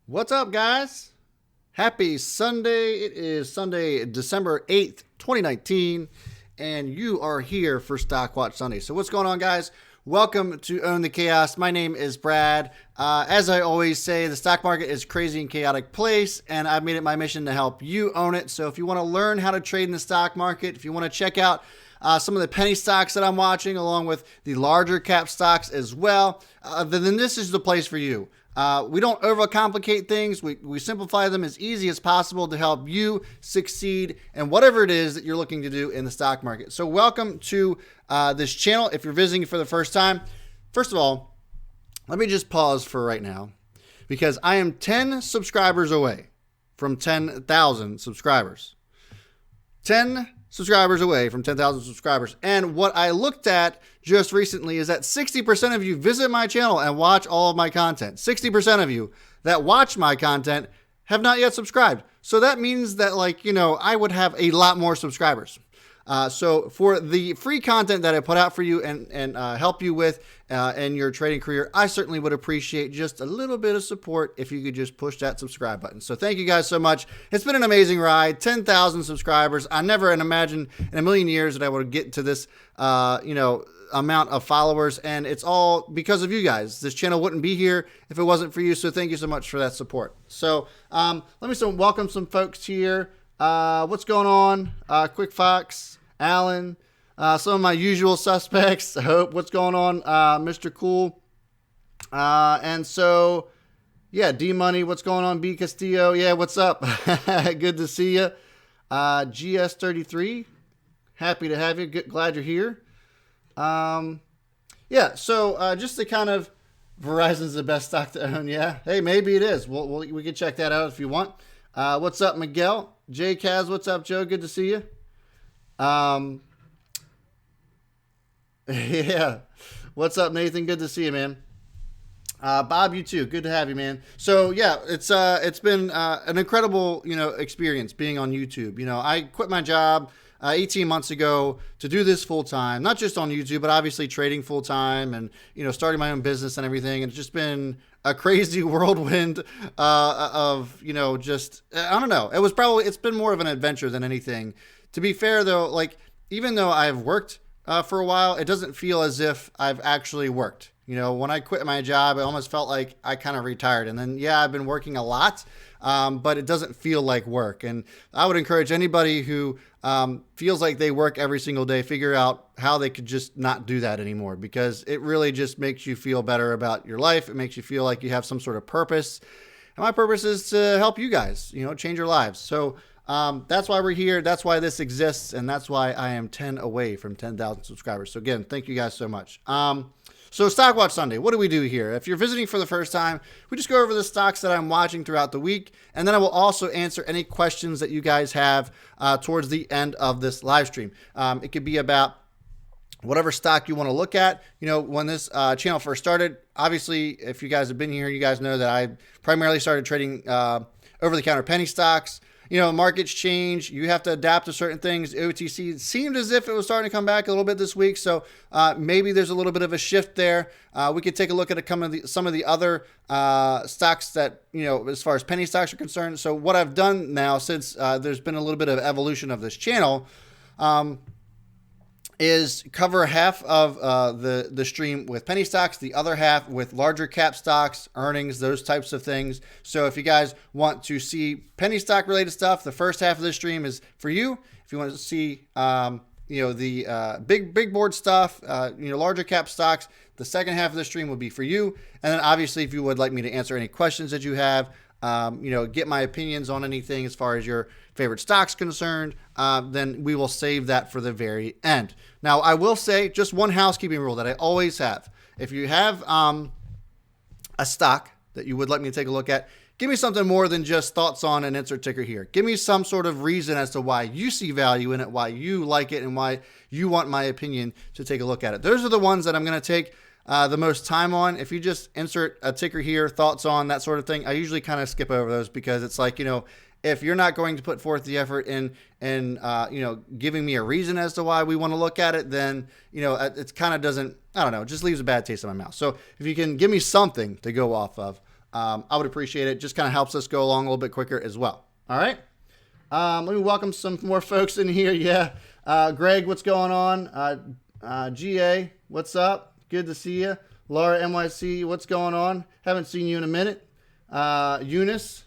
What's up, guys? Happy Sunday. It is Sunday, December 8th, 2019, and you are here for Stock Watch Sunday. So, what's going on, guys? Welcome to Own the Chaos. My name is Brad. As I always say, the stock market is a crazy and chaotic place, and I've made it my mission to help you own it. So, if you want to learn how to trade in the stock market, if you want to check out some of the penny stocks that I'm watching, along with the larger cap stocks as well, then this is the place for you. We don't overcomplicate things. We simplify them as easy as possible to help you succeed in whatever it is that you're looking to do in the stock market. So welcome to this channel. If you're visiting for the first time, first of all, let me just pause for right now because I am 10 subscribers away from 10,000 subscribers. 10 subscribers away from 10,000 subscribers. And what I looked at just recently is that 60% of you visit my channel and watch all of my content. 60% of you that watch my content have not yet subscribed. So that means that, I would have a lot more subscribers. So for the free content that I put out for you and help you with in your trading career, I certainly would appreciate just a little bit of support if you could just push that subscribe button. So thank you guys so much. It's been an amazing ride. 10,000 subscribers. I never imagined in a million years that I would get to this, amount of followers, and it's all because of you guys. This channel wouldn't be here if it wasn't for you. So thank you so much for that support. So let me welcome some folks here. What's going on? Quick Fox, Alan, some of my usual suspects. I hope. What's going on? Mr. Cool. And so, yeah, D Money. What's going on? B Castillo. Yeah, what's up? Good to see you. GS33. Happy to have you. Glad you're here. So just to kind of, Verizon's the best stock to own. Yeah. Hey, maybe it is. We can check that out if you want. What's up, Miguel? J Kaz, what's up, Joe? Good to see you. Yeah. What's up, Nathan? Good to see you, man. Bob, you too. Good to have you, man. So yeah, it's been an incredible, experience being on YouTube. I quit my job 18 months ago to do this full time, not just on YouTube, but obviously trading full time and, starting my own business and everything. And it's just been a crazy whirlwind of, just, I don't know. It's been more of an adventure than anything. To be fair, though, even though I've worked for a while, it doesn't feel as if I've actually worked. When I quit my job, it almost felt like I kind of retired. And then, yeah, I've been working a lot, but it doesn't feel like work. And I would encourage anybody who feels like they work every single day, figure out how they could just not do that anymore, because it really just makes you feel better about your life. It makes you feel like you have some sort of purpose. And my purpose is to help you guys, change your lives. So that's why we're here. That's why this exists. And that's why I am 10 away from 10,000 subscribers. So again, thank you guys so much. So Stock Watch Sunday, what do we do here? If you're visiting for the first time, we just go over the stocks that I'm watching throughout the week, and then I will also answer any questions that you guys have towards the end of this live stream. It could be about whatever stock you want to look at. When this channel first started, obviously, if you guys have been here, you guys know that I primarily started trading over-the-counter penny stocks. Markets change. You have to adapt to certain things. OTC seemed as if it was starting to come back a little bit this week. So maybe there's a little bit of a shift there. We could take a look at some of the other stocks that, as far as penny stocks are concerned. So what I've done now, since there's been a little bit of evolution of this channel, is cover half of the stream with penny stocks, the other half with larger cap stocks, earnings, those types of things. So if you guys want to see penny stock related stuff, the first half of the stream is for you. If you want to see, the big board stuff, larger cap stocks, the second half of the stream will be for you. And then obviously, if you would like me to answer any questions that you have, get my opinions on anything as far as your favorite stocks concerned, then we will save that for the very end. Now, I will say just one housekeeping rule that I always have. If you have a stock that you would like me to take a look at, give me something more than just thoughts on an insert ticker here. Give me some sort of reason as to why you see value in it, why you like it, and why you want my opinion to take a look at it. Those are the ones that I'm going to take the most time on. If you just insert a ticker here, thoughts on, that sort of thing, I usually kind of skip over those because it's like, if you're not going to put forth the effort in giving me a reason as to why we want to look at it, then, it kind of doesn't, I don't know, it just leaves a bad taste in my mouth. So if you can give me something to go off of, I would appreciate it. Just kind of helps us go along a little bit quicker as well. All right. Let me welcome some more folks in here. Yeah. Greg, what's going on? GA, what's up? Good to see you. Laura NYC, what's going on? Haven't seen you in a minute. Eunice.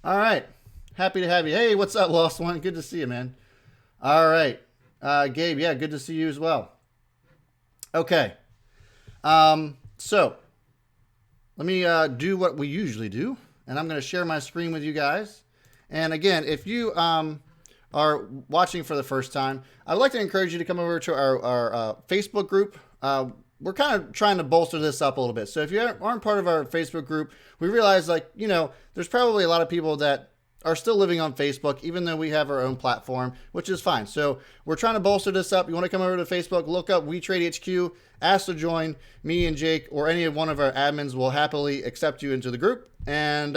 All right. Happy to have you. Hey, what's up, Lost One? Good to see you, man. All right. Gabe, yeah, good to see you as well. Okay. So let me do what we usually do, and I'm going to share my screen with you guys. And again, if you are watching for the first time, I'd like to encourage you to come over to our Facebook group. We're kind of trying to bolster this up a little bit. So if you aren't part of our Facebook group, we realize, like, you know, there's probably a lot of people that are still living on Facebook, even though we have our own platform, which is fine. So we're trying to bolster this up. You want to come over to Facebook, look up We Trade HQ, ask to join. Me and Jake or any one of our admins will happily accept you into the group. And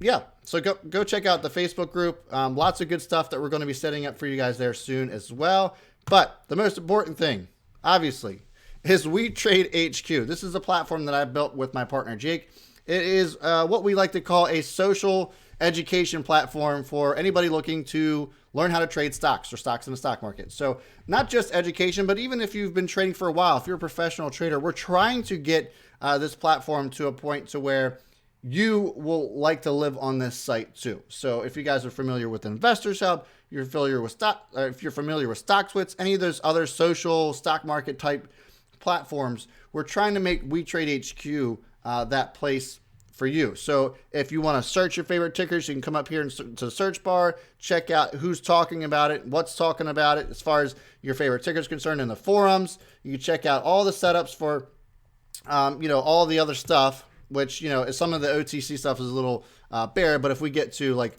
yeah, so go check out the Facebook group. Lots of good stuff that we're going to be setting up for you guys there soon as well. But the most important thing, obviously, is We Trade HQ. This is a platform that I built with my partner, Jake. It is what we like to call a social education platform for anybody looking to learn how to trade stocks or stocks in the stock market. So not just education, but even if you've been trading for a while, if you're a professional trader, we're trying to get this platform to a point to where you will like to live on this site too. So if you guys are familiar with Investors Hub, you're familiar with if you're familiar with StockTwits, any of those other social stock market type platforms, we're trying to make We Trade HQ that place for you. So if you want to search your favorite tickers, you can come up here to the search bar, check out who's talking about it, what's talking about it as far as your favorite ticker is concerned in the forums. You can check out all the setups for, all the other stuff, which, some of the OTC stuff is a little bare, but if we get to like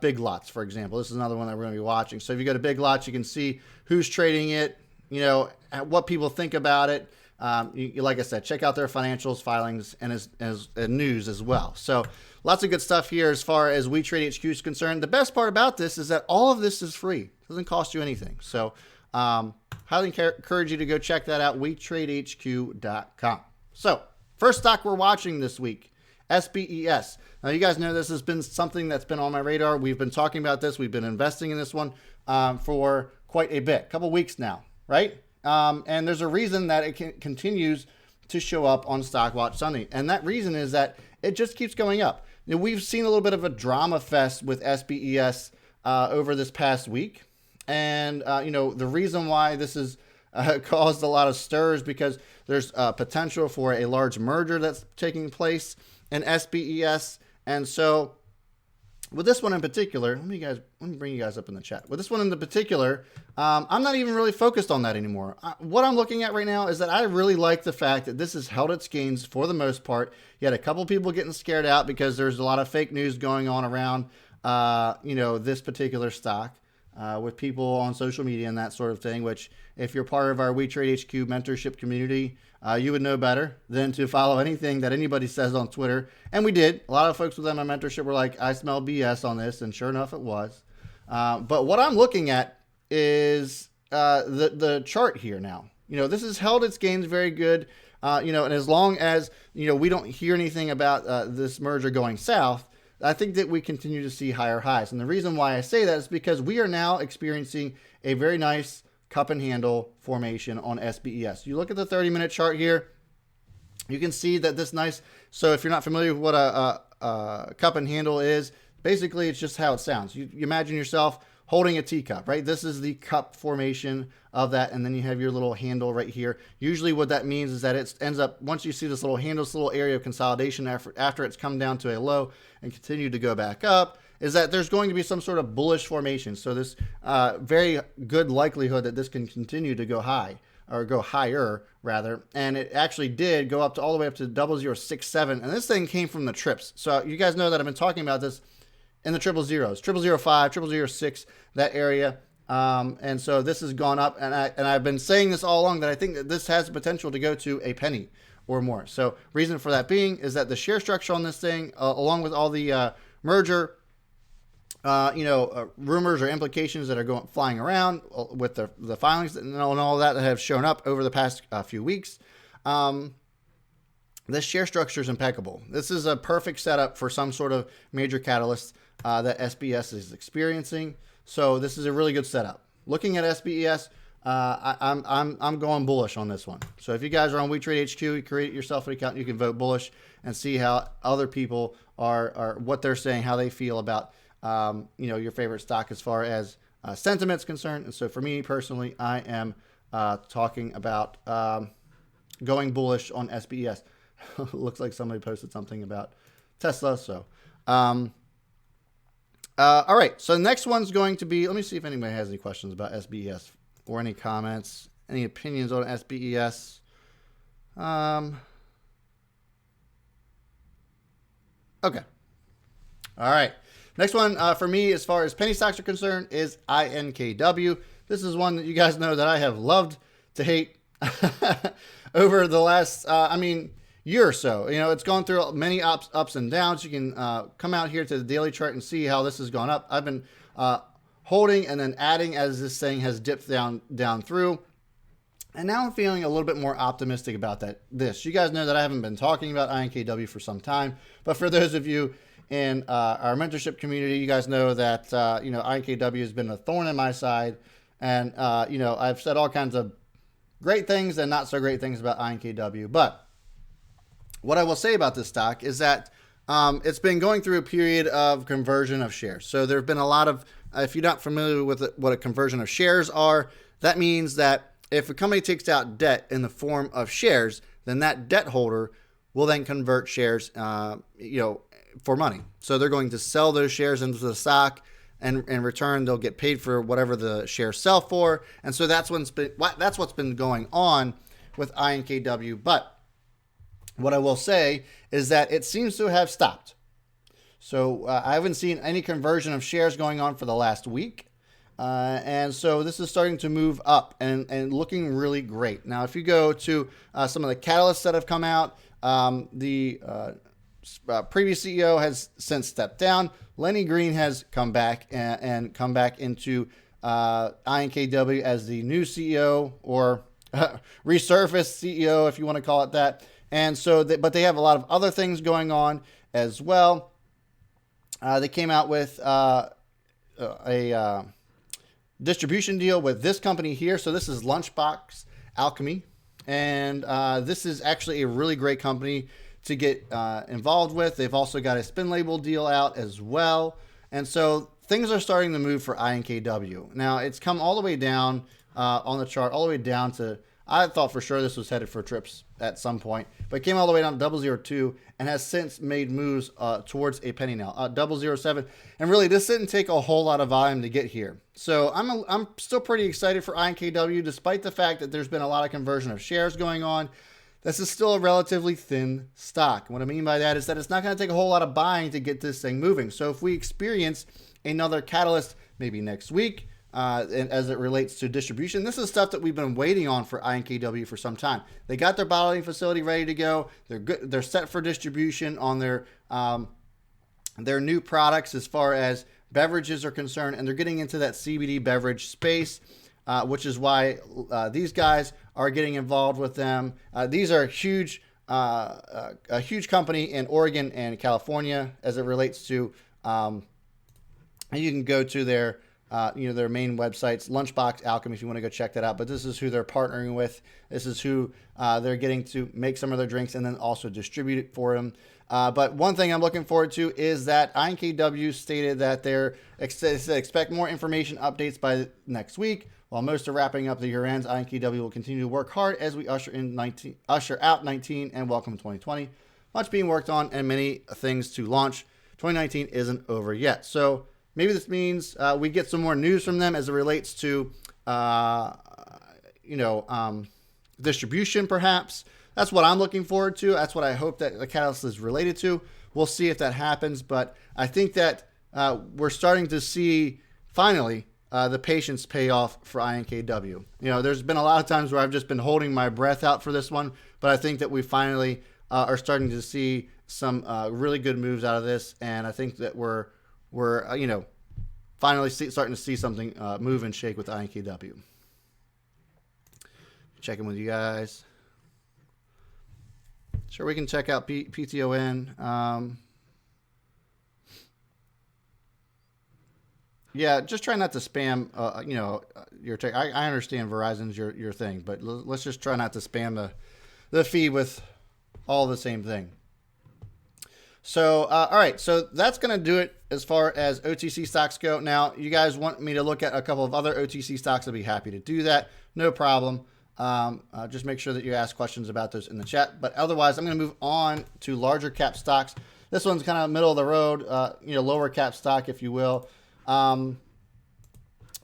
Big Lots, for example, this is another one that we're going to be watching. So if you go to Big Lots, you can see who's trading it, what people think about it. Like I said, check out their financials, filings, and as news as well. So lots of good stuff here as far as We Trade HQ is concerned. The best part about this is that all of this is free. It doesn't cost you anything. So highly encourage you to go check that out, WeTradeHQ.com. So first stock we're watching this week, SBES. Now, you guys know this has been something that's been on my radar. We've been talking about this. We've been investing in this one for quite a bit, a couple weeks now, right? And there's a reason that it continues to show up on Stockwatch Sunday. And that reason is that it just keeps going up. We've seen a little bit of a drama fest with SBES over this past week. And, the reason why this has caused a lot of stirs because there's potential for a large merger that's taking place in SBES. And so with this one in particular, let me bring you guys up in the chat. With this one in the particular, I'm not even really focused on that anymore. What I'm looking at right now is that I really like the fact that this has held its gains for the most part. You had a couple people getting scared out because there's a lot of fake news going on around, this particular stock with people on social media and that sort of thing, which if you're part of our We Trade HQ mentorship community, you would know better than to follow anything that anybody says on Twitter. And we did. A lot of folks within my mentorship were like, I smell BS on this. And sure enough, it was. But what I'm looking at is the chart here now. This has held its gains very good. And as long as, we don't hear anything about this merger going south, I think that we continue to see higher highs. And the reason why I say that is because we are now experiencing a very nice cup and handle formation on SBES. You look at the 30-minute chart here, you can see that this nice, so if you're not familiar with what a cup and handle is, basically it's just how it sounds. You imagine yourself holding a teacup, right? This is the cup formation of that, and then you have your little handle right here. Usually what that means is that it ends up, once you see this little handle, this little area of consolidation after it's come down to a low and continue to go back up, is that there's going to be some sort of bullish formation. So this very good likelihood that this can continue to go high, or go higher rather. And it actually did go up to all the way up to 0067. And this thing came from the trips. So you guys know that I've been talking about this in the triple zeros, 0005, 0006, that area. And so this has gone up, and I've been saying this all along that I think that this has the potential to go to a penny or more. So reason for that being is that the share structure on this thing, along with all the merger, rumors or implications that are flying around with the filings and all that have shown up over the past few weeks, this share structure is impeccable. This is a perfect setup for some sort of major catalyst that SBES is experiencing. So this is a really good setup. Looking at SBES, I'm going bullish on this one. So if you guys are on WeTrade HQ, you create yourself an account, you can vote bullish and see how other people are what they're saying, how they feel about your favorite stock as far as sentiment's concerned. And so for me personally, I am talking about going bullish on SBES. Looks like somebody posted something about Tesla. So, all right. So the next one's going to be, let me see if anybody has any questions about SBES or any comments, any opinions on SBES. Okay. All right. Next one for me, as far as penny stocks are concerned, is INKW. This is one that you guys know that I have loved to hate over the last, year or so. It's gone through many ups and downs. You can come out here to the daily chart and see how this has gone up. I've been holding and then adding as this thing has dipped down through. And now I'm feeling a little bit more optimistic about this. You guys know that I haven't been talking about INKW for some time, but for those of you in our mentorship community, you guys know that INKW has been a thorn in my side, and I've said all kinds of great things and not so great things about INKW. But what I will say about this stock is that it's been going through a period of conversion of shares. So there have been a lot of, if you're not familiar with what a conversion of shares are, that means that if a company takes out debt in the form of shares, then that debt holder will then convert shares, for money. So they're going to sell those shares into the stock, and in return they'll get paid for whatever the shares sell for. And so that's what's been going on with INKW. But what I will say is that it seems to have stopped. So I haven't seen any conversion of shares going on for the last week. And so this is starting to move up and looking really great. Now, if you go to some of the catalysts that have come out, the previous CEO has since stepped down. Lenny Green has come back and come back into INKW as the new CEO, or resurfaced CEO, if you want to call it that. And so, but they have a lot of other things going on as well. They came out with a distribution deal with this company here. So this is Lunchbox Alchemy, and this is actually a really great company to get involved with. They've also got a spin label deal out as well. And so things are starting to move for INKW. Now, it's come all the way down on the chart, all the way down to, I thought for sure this was headed for trips at some point, but it came all the way down to 002 and has since made moves towards a penny now, 007. And really, this didn't take a whole lot of volume to get here. So I'm still pretty excited for INKW, despite the fact that there's been a lot of conversion of shares going on. This is still a relatively thin stock. What I mean by that is that it's not going to take a whole lot of buying to get this thing moving. So if we experience another catalyst maybe next week, and as it relates to distribution, this is stuff that we've been waiting on for INKW for some time. They got their bottling facility ready to go. They're good. They're set for distribution on their new products as far as beverages are concerned, and they're getting into that CBD beverage space, which is why these guys are getting involved with them. These are huge, a huge company in Oregon and California as it relates to. And you can go to their main websites, Lunchbox Alchemy, if you want to go check that out. But this is who they're partnering with. This is who they're getting to make some of their drinks and then also distribute it for them. But one thing I'm looking forward to is that INKW stated that they expect more information updates by next week. While most are wrapping up the year ends, INKW will continue to work hard as we usher out 19 and welcome 2020. Much being worked on and many things to launch. 2019 isn't over yet. So maybe this means we get some more news from them as it relates to, distribution, perhaps. That's what I'm looking forward to. That's what I hope that the catalyst is related to. We'll see if that happens. But I think that we're starting to see, finally, the patience pay off for INKW. There's been a lot of times where I've just been holding my breath out for this one. But I think that we finally are starting to see some really good moves out of this. And I think that we're finally starting to see something move and shake with INKW. Checking with you guys. Sure, we can check out PTON. Yeah, just try not to spam. Your take. I understand Verizon's your thing, but let's just try not to spam the feed with all the same thing. So, all right. So that's going to do it as far as OTC stocks go. Now, you guys want me to look at a couple of other OTC stocks? I'll be happy to do that. No problem. Just make sure that you ask questions about those in the chat. But otherwise, I'm going to move on to larger cap stocks. This one's kind of middle of the road, lower cap stock, if you will. And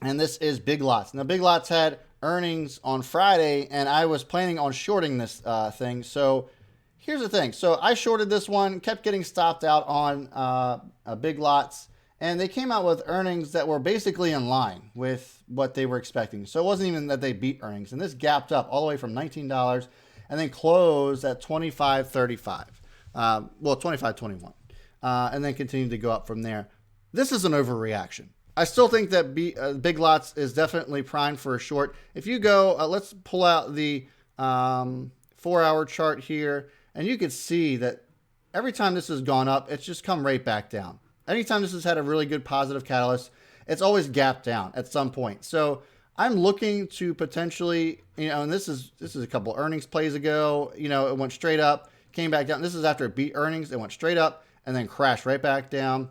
this is Big Lots. Now, Big Lots had earnings on Friday, and I was planning on shorting this thing. So here's the thing. So I shorted this one, kept getting stopped out on Big Lots, and they came out with earnings that were basically in line with what they were expecting. So it wasn't even that they beat earnings. And this gapped up all the way from $19 and then closed at $25.35. $25.21. And then continued to go up from there. This is an overreaction. I still think that Big Lots is definitely primed for a short. If you go, let's pull out the 4-hour chart here, and you can see that every time this has gone up, it's just come right back down. Anytime this has had a really good positive catalyst, it's always gapped down at some point. So I'm looking to potentially, and this is a couple earnings plays ago, it went straight up, came back down. This is after it beat earnings. It went straight up and then crashed right back down.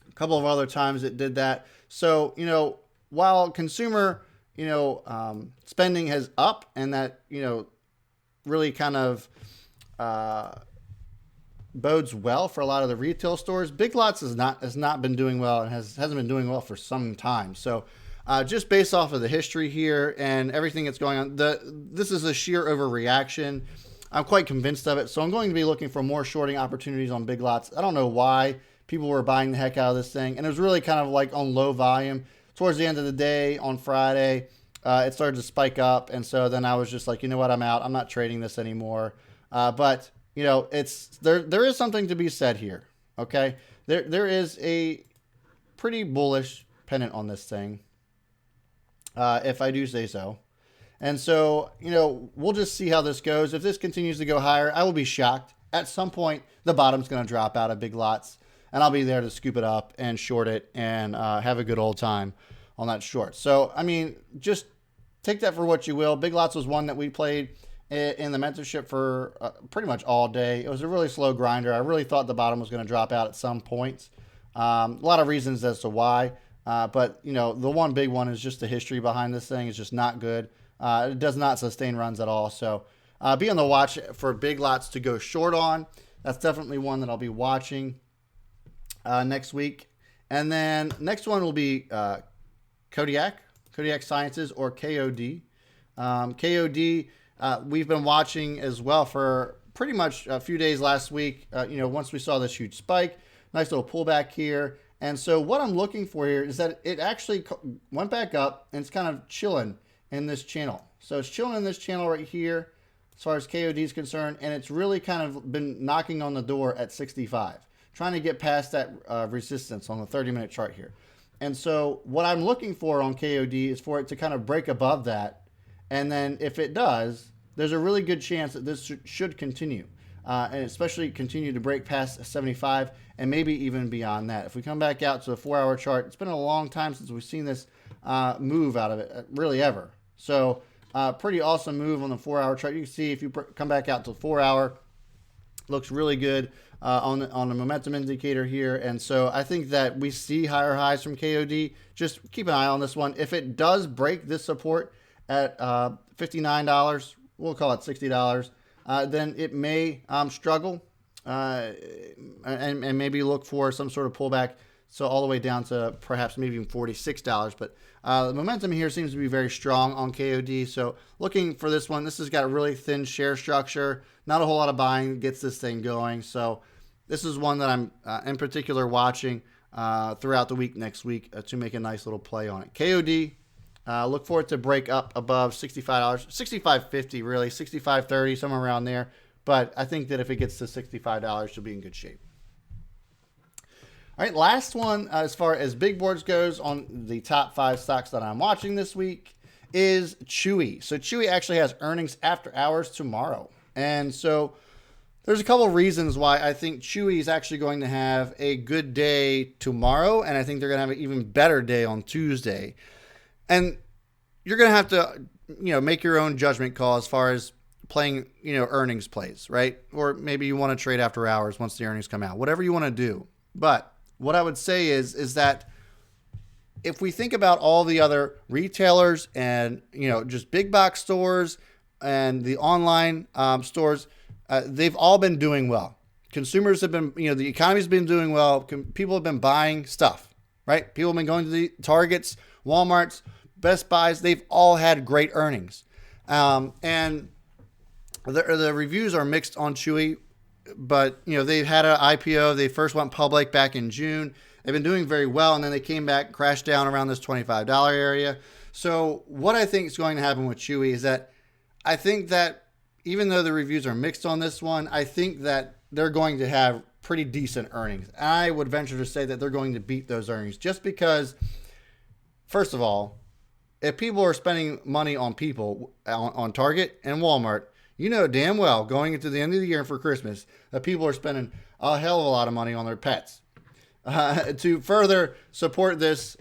A couple of other times it did that. So, while consumer, spending has up and that, really kind of bodes well for a lot of the retail stores, Big Lots has not been doing well and hasn't been doing well for some time. So just based off of the history here and everything that's going on, this is a sheer overreaction. I'm quite convinced of it. So I'm going to be looking for more shorting opportunities on Big Lots. I don't know why people were buying the heck out of this thing. And it was really kind of like on low volume. Towards the end of the day on Friday, it started to spike up. And so then I was just like, you know what, I'm out. I'm not trading this anymore. But there is something to be said here. Okay. There is a pretty bullish pennant on this thing. If I do say so. And so, we'll just see how this goes. If this continues to go higher, I will be shocked. At some point, the bottom's going to drop out of Big Lots, and I'll be there to scoop it up and short it and have a good old time on that short. So, just take that for what you will. Big Lots was one that we played in the mentorship for pretty much all day. It was a really slow grinder. I really thought the bottom was going to drop out at some points. A lot of reasons as to why. But, the one big one is just the history behind this thing is just not good. It does not sustain runs at all. So be on the watch for Big Lots to go short on. That's definitely one that I'll be watching next week. And then next one will be Kodiak Sciences, or KOD. KOD, we've been watching as well for pretty much a few days last week. Once we saw this huge spike, nice little pullback here. And so what I'm looking for here is that it actually went back up and it's kind of chilling in this channel. So it's chilling in this channel right here as far as KOD is concerned, and it's really kind of been knocking on the door at 65, trying to get past that resistance on the 30-minute chart here. And so what I'm looking for on KOD is for it to kind of break above that, and then if it does, there's a really good chance that this should continue, and especially continue to break past 75 and maybe even beyond that. If we come back out to the 4-hour chart, it's been a long time since we've seen this move out of it, really ever. So pretty awesome move on the 4-hour chart. You can see if you come back out to 4-hour, looks really good on the momentum indicator here. And so I think that we see higher highs from KOD. Just keep an eye on this one. If it does break this support at $59, we'll call it $60, then it may struggle and maybe look for some sort of pullback. So all the way down to perhaps maybe even $46. But the momentum here seems to be very strong on KOD. So looking for this one, this has got a really thin share structure. Not a whole lot of buying gets this thing going. So this is one that I'm in particular watching throughout the week next week to make a nice little play on it. KOD, look for it to break up above $65, $65.50 really, $65.30, somewhere around there. But I think that if it gets to $65, she'll be in good shape. All right, last one as far as big boards goes on the top 5 stocks that I'm watching this week is Chewy. So Chewy actually has earnings after hours tomorrow. And so there's a couple of reasons why I think Chewy is actually going to have a good day tomorrow, and I think they're going to have an even better day on Tuesday. And you're going to have to, make your own judgment call as far as playing, earnings plays, right? Or maybe you want to trade after hours once the earnings come out, whatever you want to do. But what I would say is that if we think about all the other retailers and, just big box stores and the online stores, they've all been doing well. Consumers have been, the economy's been doing well. People have been buying stuff, right? People have been going to the Targets, Walmarts, Best Buys. They've all had great earnings. And the reviews are mixed on Chewy, but, they've had an IPO. They first went public back in June. They've been doing very well, and then they came back, crashed down around this $25 area. So what I think is going to happen with Chewy is that I think that even though the reviews are mixed on this one, I think that they're going to have pretty decent earnings. I would venture to say that they're going to beat those earnings just because, first of all, if people are spending money on people on Target and Walmart, damn well going into the end of the year for Christmas that people are spending a hell of a lot of money on their pets. To further support this,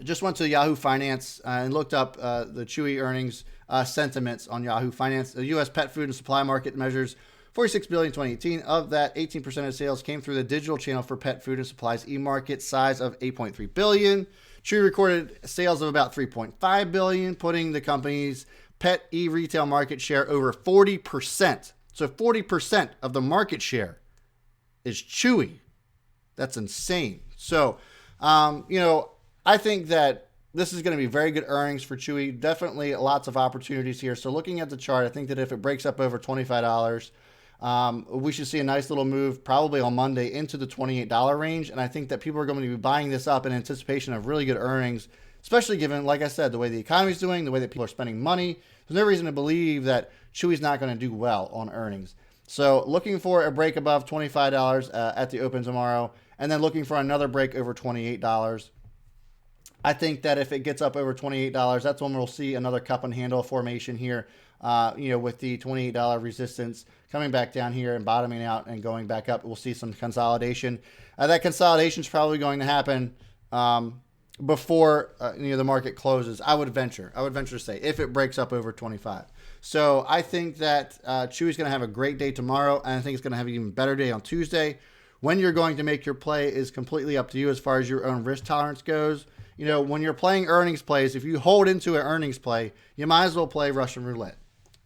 just went to Yahoo Finance and looked up the Chewy earnings sentiments on Yahoo Finance. The U.S. pet food and supply market measures $46 billion in 2018. Of that, 18% of sales came through the digital channel for pet food and supplies e-market, size of $8.3 billion. Chewy recorded sales of about $3.5 billion, putting the company's pet e-retail market share over 40%. So 40% of the market share is Chewy. That's insane. So, I think that this is going to be very good earnings for Chewy. Definitely lots of opportunities here. So looking at the chart, I think that if it breaks up over $25, we should see a nice little move probably on Monday into the $28 range. And I think that people are going to be buying this up in anticipation of really good earnings, especially given, like I said, the way the economy is doing, the way that people are spending money. There's no reason to believe that Chewy's not going to do well on earnings. So looking for a break above $25 at the open tomorrow, and then looking for another break over $28. I think that if it gets up over $28, that's when we'll see another cup and handle formation here, with the $28 resistance coming back down here and bottoming out and going back up. We'll see some consolidation. That consolidation is probably going to happen before the market closes. I would venture to say if it breaks up over 25. So I think that Chewy's going to have a great day tomorrow, and I think it's going to have an even better day on Tuesday. When you're going to make your play is completely up to you as far as your own risk tolerance goes. When you're playing earnings plays, if you hold into an earnings play, you might as well play Russian roulette.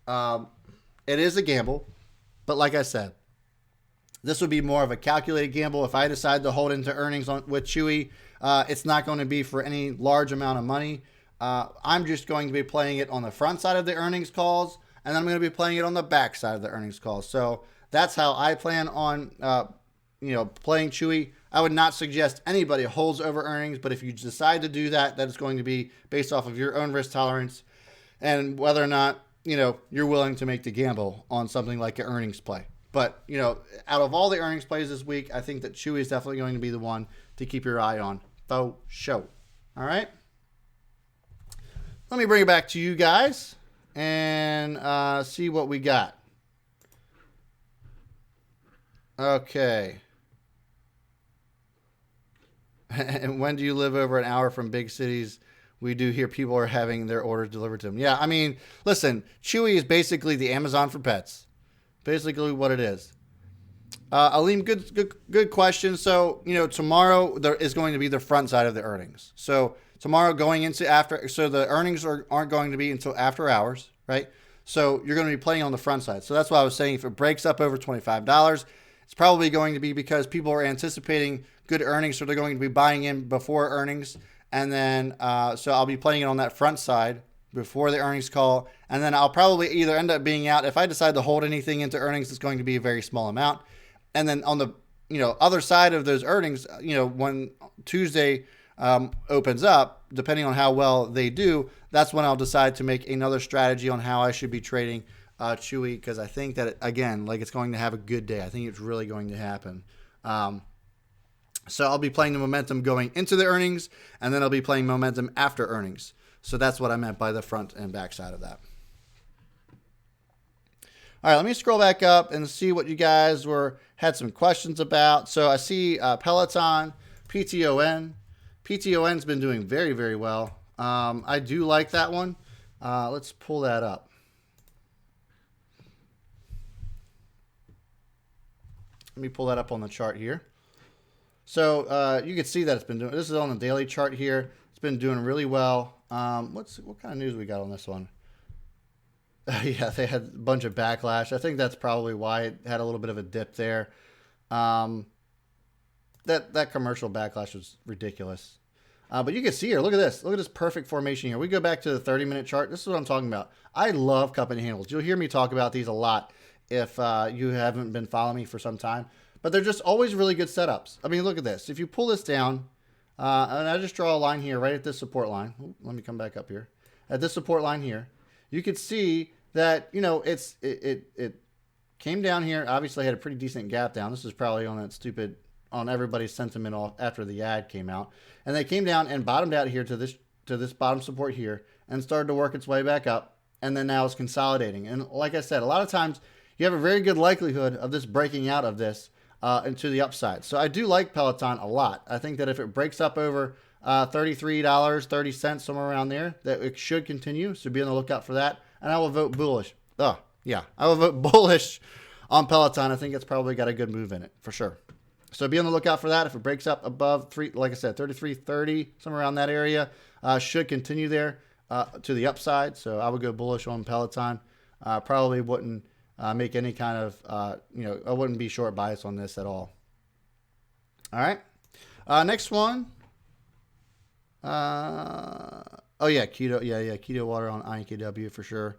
It is a gamble, but like I said, this would be more of a calculated gamble. If I decide to hold into earnings with Chewy, it's not going to be for any large amount of money. I'm just going to be playing it on the front side of the earnings calls, and then I'm going to be playing it on the back side of the earnings calls. So that's how I plan on playing Chewy. I would not suggest anybody holds over earnings, but if you decide to do that, that is going to be based off of your own risk tolerance and whether or not, you're willing to make the gamble on something like an earnings play. But, out of all the earnings plays this week, I think that Chewy is definitely going to be the one to keep your eye on. Faux show. All right. Let me bring it back to you guys and see what we got. Okay. And when do you live over an hour from big cities? We do hear people are having their orders delivered to them. Yeah, I mean, listen, Chewy is basically the Amazon for pets. Basically what it is. Aleem, good question. So, tomorrow there is going to be the front side of the earnings. So tomorrow going into so the earnings aren't going to be until after hours, right? So you're going to be playing on the front side. So that's why I was saying if it breaks up over $25, it's probably going to be because people are anticipating good earnings, so they're going to be buying in before earnings. And then, so I'll be playing it on that front side before the earnings call. And then I'll probably either end up being out. If I decide to hold anything into earnings, it's going to be a very small amount. And then on the, other side of those earnings, when Tuesday opens up, depending on how well they do, that's when I'll decide to make another strategy on how I should be trading Chewy, because I think that, it's going to have a good day. I think it's really going to happen. So I'll be playing the momentum going into the earnings, and then I'll be playing momentum after earnings. So that's what I meant by the front and back side of that. All right, let me scroll back up and see what you guys had some questions about. So I see Peloton, PTON. PTON's been doing very, very well. I do like that one. Let's pull that up. Let me pull that up on the chart here. So you can see that it's been doing. This is on the daily chart here. It's been doing really well. What kind of news we got on this one? Yeah, they had a bunch of backlash. I think that's probably why it had a little bit of a dip there. That commercial backlash was ridiculous. But you can see here, look at this. Look at this perfect formation here. We go back to the 30-minute chart. This is what I'm talking about. I love cup and handles. You'll hear me talk about these a lot if you haven't been following me for some time. But they're just always really good setups. I mean, look at this. If you pull this down, and I just draw a line here right at this support line. Ooh, let me come back up here. At this support line here, you can see that, you know, it came down here. Obviously had a pretty decent gap down. This is probably on everybody's sentiment off after the ad came out. And they came down and bottomed out here to this bottom support here and started to work its way back up. And then now it's consolidating. And like I said, a lot of times you have a very good likelihood of this breaking out of this into the upside. So I do like Peloton a lot. I think that if it breaks up over $33.30, somewhere around there, that it should continue. So be on the lookout for that. And I will vote bullish. I will vote bullish on Peloton. I think it's probably got a good move in it for sure. So be on the lookout for that. If it breaks up above like I said, 33.30, somewhere around that area, should continue there to the upside. So I would go bullish on Peloton. Probably wouldn't make any kind of, I wouldn't be short bias on this at all. All right. Next one. Oh yeah, keto. Yeah, keto water on INKW for sure.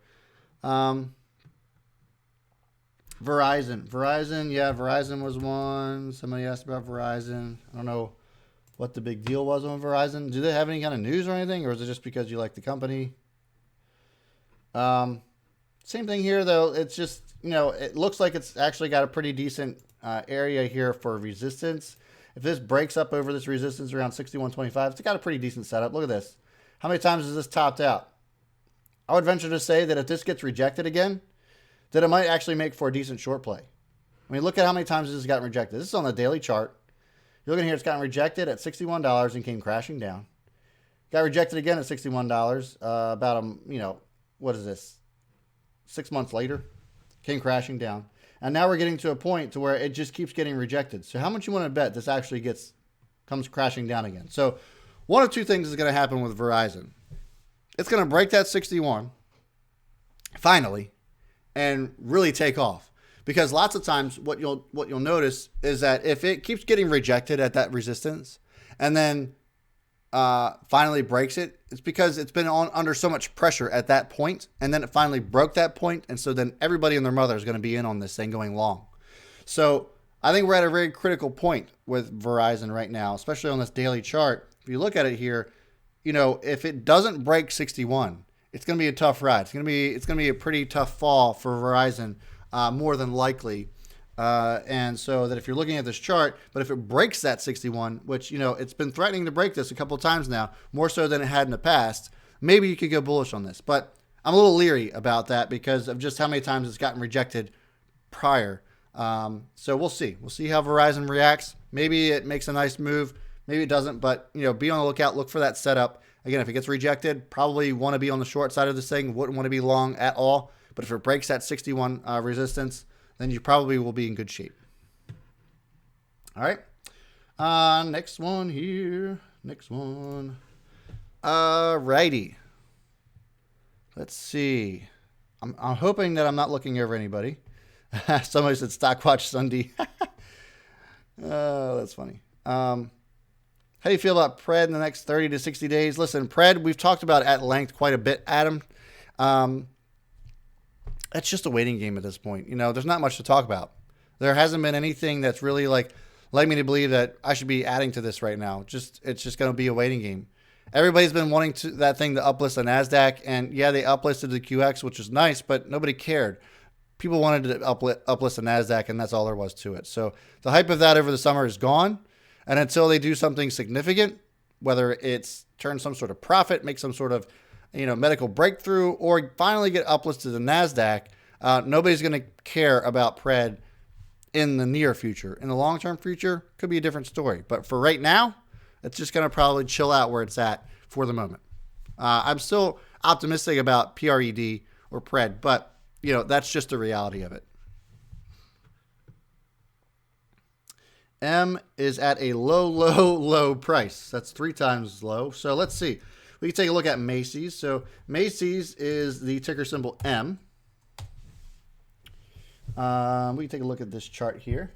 Verizon. Yeah, Verizon was one. Somebody asked about Verizon. I don't know what the big deal was on Verizon. Do they have any kind of news or anything, or is it just because you like the company? Same thing here, though. It's just, it looks like it's actually got a pretty decent area here for resistance. If this breaks up over this resistance around 61.25, it's got a pretty decent setup. Look at this. How many times has this topped out? I would venture to say that if this gets rejected again, that it might actually make for a decent short play. I mean, look at how many times this has gotten rejected. This is on the daily chart. You're looking here, it's gotten rejected at $61 and came crashing down. Got rejected again at $61 what is this? 6 months later, came crashing down. And now we're getting to a point to where it just keeps getting rejected. So how much you want to bet this actually comes crashing down again? So one of two things is going to happen with Verizon. It's going to break that 61 finally and really take off. Because lots of times what you'll notice is that if it keeps getting rejected at that resistance and then finally breaks it, it's because it's been under so much pressure at that point, and then it finally broke that point, and so then everybody and their mother is going to be in on this thing going long. So I think we're at a very critical point with Verizon right now, especially on this daily chart. If you look at it here, if it doesn't break 61, it's going to be a tough ride. It's going to be a pretty tough fall for Verizon, more than likely. And so that if you're looking at this chart, but if it breaks that 61, which, it's been threatening to break this a couple of times now, more so than it had in the past, maybe you could go bullish on this. But I'm a little leery about that because of just how many times it's gotten rejected prior. So we'll see. We'll see how Verizon reacts. Maybe it makes a nice move. Maybe it doesn't. But, be on the lookout. Look for that setup. Again, if it gets rejected, probably want to be on the short side of this thing. Wouldn't want to be long at all. But if it breaks that 61 resistance, then you probably will be in good shape. All right. Next one here. Next one. Righty. Let's see. I'm hoping that I'm not looking over anybody. Somebody said Stockwatch Sunday. Oh, that's funny. How do you feel about Pred in the next 30 to 60 days? Listen, Pred, we've talked about at length quite a bit, Adam. It's just a waiting game at this point. There's not much to talk about. There hasn't been anything that's really led me to believe that I should be adding to this right now. It's just going to be a waiting game. Everybody's been wanting that thing to uplist the NASDAQ, and yeah, they uplisted the QX, which is nice, but nobody cared. People wanted to uplist the NASDAQ, and that's all there was to it. So the hype of that over the summer is gone, and until they do something significant, whether it's turn some sort of profit, make some sort of medical breakthrough, or finally get uplisted to the NASDAQ, Nobody's going to care about Pred in the near future. In the long-term future, could be a different story. But for right now, it's just going to probably chill out where it's at for the moment. I'm still optimistic about PRED or Pred, but that's just the reality of it. M is at a low price. That's 3 times low. So let's see. We can take a look at Macy's. So Macy's is the ticker symbol M. We can take a look at this chart here.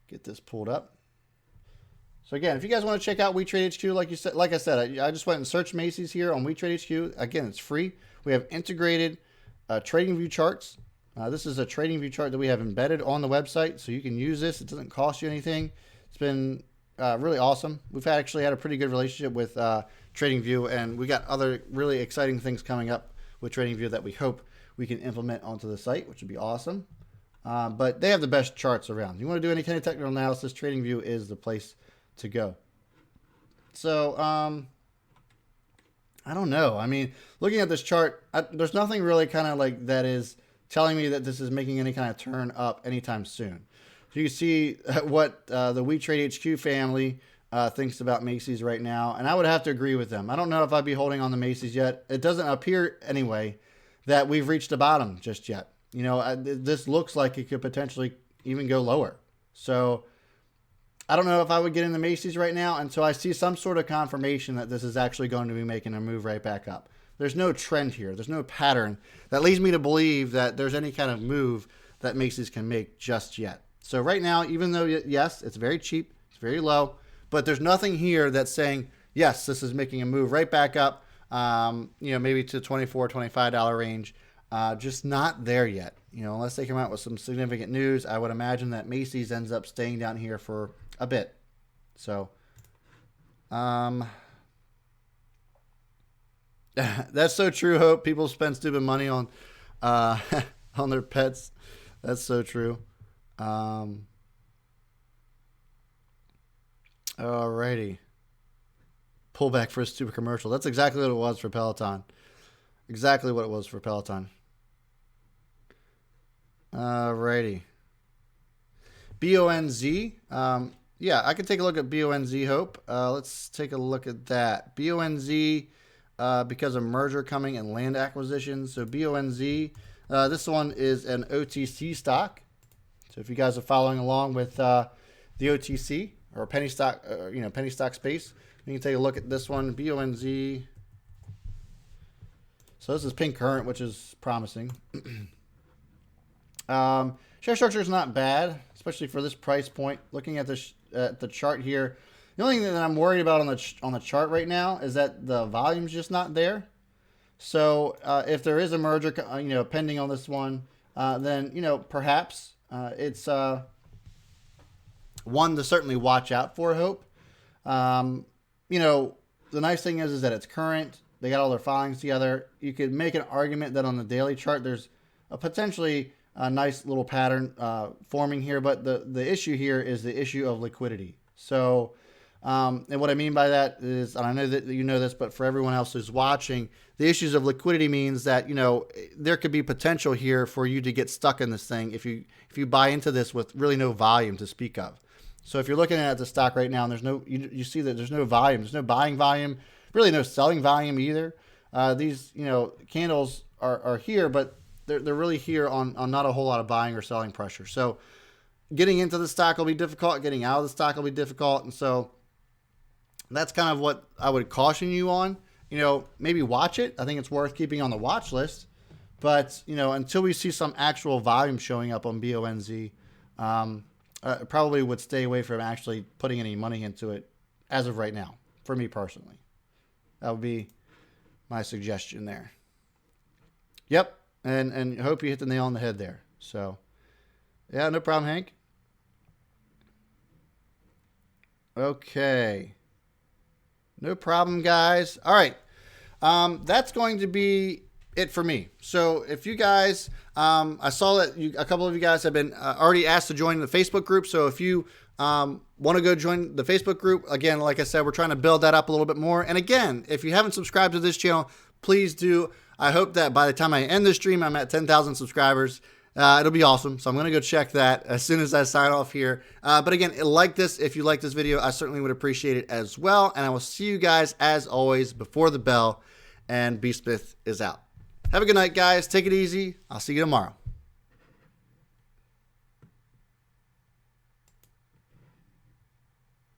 Get this pulled up. So again, if you guys want to check out WeTrade HQ, like I said, I just went and searched Macy's here on WeTrade HQ. Again, it's free. We have integrated trading view charts. This is a trading view chart that we have embedded on the website, so you can use this. It doesn't cost you anything. It's been really awesome. We've actually had a pretty good relationship with TradingView, and we got other really exciting things coming up with TradingView that we hope we can implement onto the site, which would be awesome. But they have the best charts around. If you want to do any kind of technical analysis, TradingView is the place to go. So, I don't know. I mean, looking at this chart, there's nothing really kind of like that is telling me that this is making any kind of turn up anytime soon. So you can see what the WeTrade HQ family thinks about Macy's right now, and I would have to agree with them. I don't know if I'd be holding on to Macy's yet. It doesn't appear anyway that we've reached the bottom just yet. This looks like it could potentially even go lower. So I don't know if I would get into Macy's right now until I see some sort of confirmation that this is actually going to be making a move right back up. There's no trend here. There's no pattern that leads me to believe that there's any kind of move that Macy's can make just yet. So right now, even though, yes, it's very cheap, it's very low, but there's nothing here that's saying, yes, this is making a move right back up, maybe to $24, $25 range. Just not there yet. Unless they come out with some significant news, I would imagine that Macy's ends up staying down here for a bit. So, that's so true, Hope. People spend stupid money on on their pets. That's so true. Alrighty. Pull back for a stupid commercial. That's exactly what it was for Peloton. Exactly what it was for Peloton. Alrighty. BONZ. Yeah, I can take a look at BONZ, Hope. Let's take a look at that. BONZ, because of merger coming and land acquisition. So BONZ, this one is an OTC stock. So if you guys are following along with the OTC or penny stock, penny stock space, you can take a look at this one, BONZ. So this is pink current, which is promising. Share structure is not bad, especially for this price point. Looking at this the chart here, the only thing that I'm worried about on the chart right now is that the volume's just not there. So if there is a merger, pending on this one, then perhaps it's one to certainly watch out for. Hope. The nice thing is that it's current. They got all their filings together. You could make an argument that on the daily chart, there's a potentially a nice little pattern forming here. But the issue here is the issue of liquidity. So, and what I mean by that is, and I know that you know this, but for everyone else who's watching, the issues of liquidity means that, there could be potential here for you to get stuck in this thing if you buy into this with really no volume to speak of. So if you're looking at the stock right now and there's no, you see that there's no volume, there's no buying volume, really no selling volume either. These, candles are here, but they're really here on not a whole lot of buying or selling pressure. So getting into the stock will be difficult. Getting out of the stock will be difficult. And so that's kind of what I would caution you on. Maybe watch it. I think it's worth keeping on the watch list. But, until we see some actual volume showing up on BONZ, probably would stay away from actually putting any money into it as of right now, for me personally. That would be my suggestion there. Yep. And I hope you hit the nail on the head there. So, yeah, no problem, Hank. Okay. No problem, guys. All right. That's going to be it for me. So if you guys, I saw that a couple of you guys have been already asked to join the Facebook group. So if you want to go join the Facebook group, again, like I said, we're trying to build that up a little bit more. And again, if you haven't subscribed to this channel, please do I hope that by the time I end the stream, I'm at 10,000 subscribers. It'll be awesome. So I'm going to go check that as soon as I sign off here. But again, like this. If you like this video, I certainly would appreciate it as well. And I will see you guys, as always, before the bell. And BSmith is out. Have a good night, guys. Take it easy. I'll see you tomorrow.